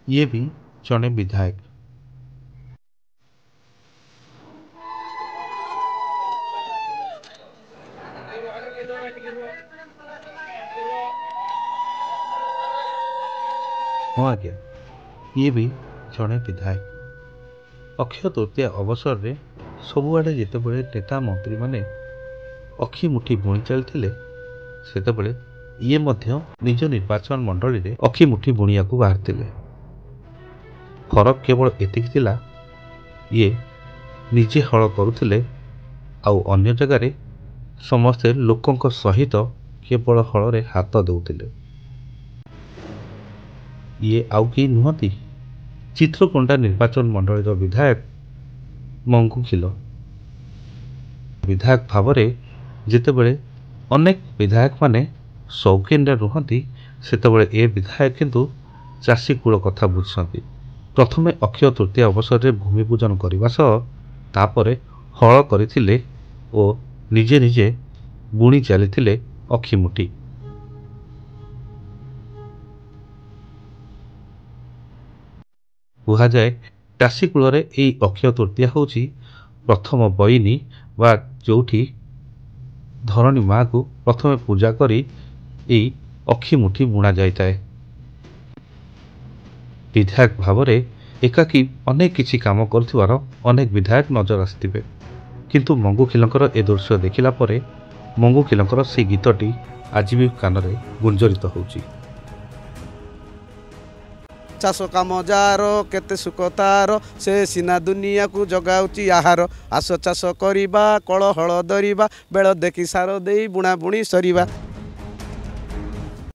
ये भी जड़े विधायक। हाँ आज्ञा, ये भी जड़े विधायक। अक्षय तृतीया अवसर में सबुआड़े जितेबाला नेता मंत्री माने अखि मुठी बुणी चलते सेतबले ये मध्य निज निर्वाचन मंडली रे अखि मुठी बुणिया को बाहरते। फरक केवल एतिक थिला, ये निजे हल करुथिले आउ अन्य जगार समस्ते लोकंक सहित केवल हल रे हाथ दउथिले। ये आउ कि नुहति चित्रकोंडा निर्वाचन मंडली विधायक मंगू खिल। विधायक भाव जितेबले अनेक विधायक माने शौकीन रुहति सेतबले ए विधायक किंतु चाषी कूल कथा बुझुछंती। प्रथमे अक्षय तृतीया अवसर में भूमि पूजन करने सह तापरे हल करथिले ओ निजे निजे बुणी चली अखिमुठी। कहा जाए चाषी कूल यही अक्षय तृतीया होची प्रथम बईनी वा जोठी धरणी माँ को प्रथमे पूजा करी यही अखिमुठी बुणा जाए। विधायक भाव में एकाकी अनेक किछि काम कर अनेक विधायक नजर आसथिबे, किंतु मंगू खिलंकर ए दृश्य देखिला परे मंगू खिलंकर से गीतटी आज भी कान रे गुंजरित होउची। चाष काम जार केते सुख तार से सीना दुनिया को जगाउची आहार। आस चाष करिबा कल हल धरिबा बेल देखी सार देई बुणा बुणी सरिबा।